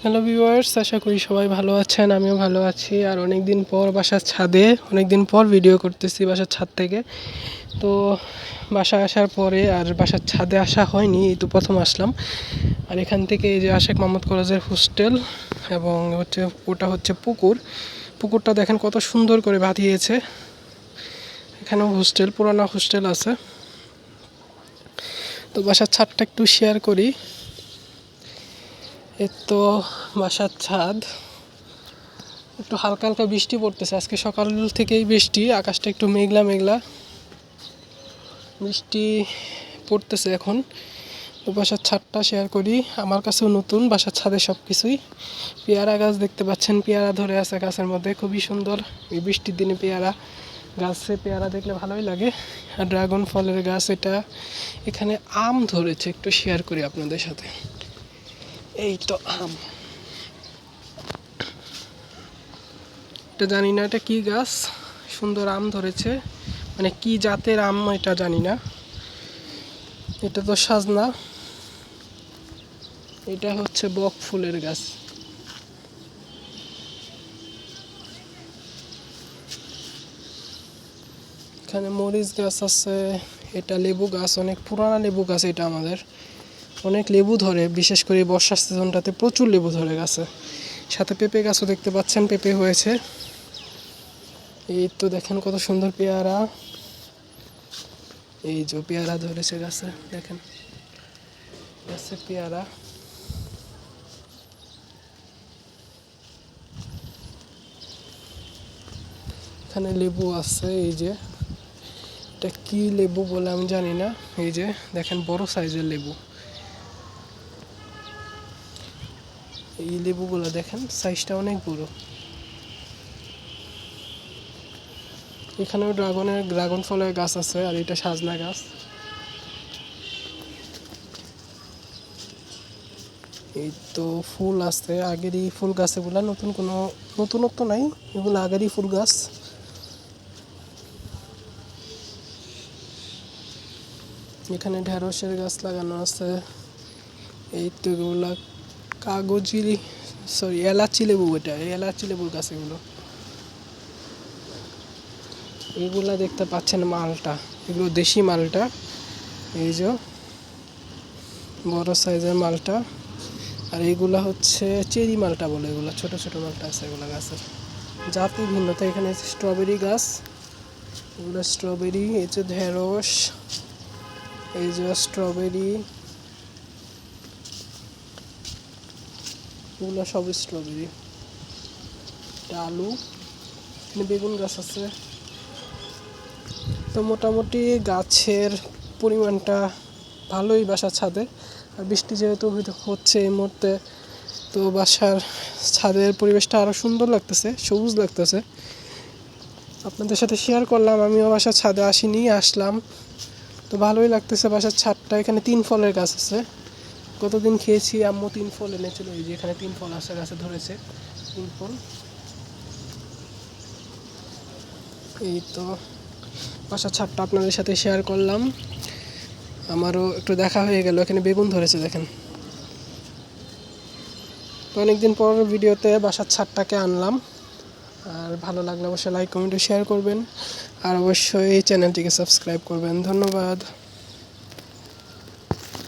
Hello viewers, আশা করি সবাই ভালো আছেন। আমিও ভালো আছি। আর অনেক দিন পর বাসার ছাদে ভিডিও করতেছি বাসার ছাদ থেকে। তো বাসায় আসার পরে আর বাসার ছাদে আসা হয়নি, এই তো প্রথম আসলাম। আর এখান থেকে এই যে আশেক মোহাম্মদ কলেজের হোস্টেল, এবং ওটা হচ্ছে পুকুরটা দেখেন কত সুন্দর করে বাঁধিয়েছে। এখানেও হোস্টেল, পুরানো হোস্টেল আছে। তো বাসার ছাদটা একটু শেয়ার করি। এর তো বাসার ছাদ, একটু হালকা হালকা বৃষ্টি পড়তেছে। আজকে সকাল থেকেই বৃষ্টি, আকাশটা একটু মেঘলা মেঘলা, বৃষ্টি পড়তেছে এখন। তো বাসার ছাদটা শেয়ার করি, আমার কাছেও নতুন বাসার ছাদে সব কিছুই। পেয়ারা গাছ দেখতে পাচ্ছেন, পেয়ারা ধরে আছে গাছের মধ্যে, খুবই সুন্দর। এই বৃষ্টির দিনে গাছে পেয়ারা দেখলে ভালোই লাগে। আর ড্রাগন ফলের গাছ এটা। এখানে আম ধরেছে, একটু শেয়ার করি আপনাদের সাথে। এই তো আম, এটা জানি না এটা কি গাছ, সুন্দর আম ধরেছে, মানে কি জাতের আম এটা জানি না। এটা তো সাজনা, এটা হচ্ছে বক ফুলের গাছ। এখানে মরিচ গাছ আছে, এটা লেবু গাছ, অনেক পুরানা লেবু গাছ। এটা আমাদের অনেক লেবু ধরে, বিশেষ করে বর্ষার সিজনটাতে প্রচুর লেবু ধরে গাছে। সাথে পেঁপে গাছও দেখতে পাচ্ছেন, পেঁপে হয়েছে। এই তো দেখেন কত সুন্দর পেয়ারা, এই যে পেয়ারা ধরেছে গাছে, দেখেন গাছে পেয়ারা। এখানে লেবু আছে, এই যে এটা কি লেবু বলে আমি জানি না। এই যে দেখেন বড় সাইজের লেবু, এই লেবুগুলো দেখেন সাইজটা অনেক বড়। এখানেও ড্রাগন ফলের গাছ আছে, আর এটা সাজনা গাছ। এই তো ফুল আছে, আগেরই ফুল গাছ এগুলা, নতুন কোনো নতুনত্ব নাই, এগুলো আগেরই ফুল গাছ। এখানে ঢেঁড়সের গাছ লাগানো আছে। এই তো এগুলা এলাচি লেবু, এটা এলাচি লেবুর গাছ এগুলো। এগুলা দেখতে পাচ্ছেন মালটা, এগুলো দেশি মালটা, এই যে বড় সাইজের মালটা। আর এইগুলা হচ্ছে চেরি মালটা বলে, এগুলো ছোট ছোট মালটা আছে এগুলো গাছের জাতি ভিন্নতা। এখানে স্ট্রবেরি গাছ, এগুলো স্ট্রবেরি। এই যে ঢেঁড়স, এই যে স্ট্রবেরি, এগুলো সব স্ট্রবেরি। এটা আলু, এখানে বেগুন গাছ আছে। তো মোটামুটি গাছের পরিমাণটা ভালোই বাসার ছাদে। আর বৃষ্টি যেহেতু হচ্ছে এই মুহূর্তে, তো বাসার ছাদের পরিবেশটা আরও সুন্দর লাগতেছে, সবুজ লাগতেছে। আপনাদের সাথে শেয়ার করলাম, আমিও বাসার ছাদে আসলাম। তো ভালোই লাগতেছে বাসার ছাদটা। এখানে 3 ফলের গাছ আছে, কতদিন খেয়েছি, আম্মু 3 ফল এনেছিল। এই যে এখানে 3 ফল আছে, গাছে ধরেছে 3 ফল। এই তো বাসার ছাদটা আপনাদের সাথে শেয়ার করলাম, আমারও একটু দেখা হয়ে গেল। এখানে বেগুন ধরেছে দেখেন। তো অনেকদিন পর ভিডিওতে বাসার ছাদটাকে আনলাম। আর ভালো লাগলে অবশ্যই লাইক, কমেন্ট ও শেয়ার করবেন। আর অবশ্যই চ্যানেলটিকে সাবস্ক্রাইব করবেন। ধন্যবাদ।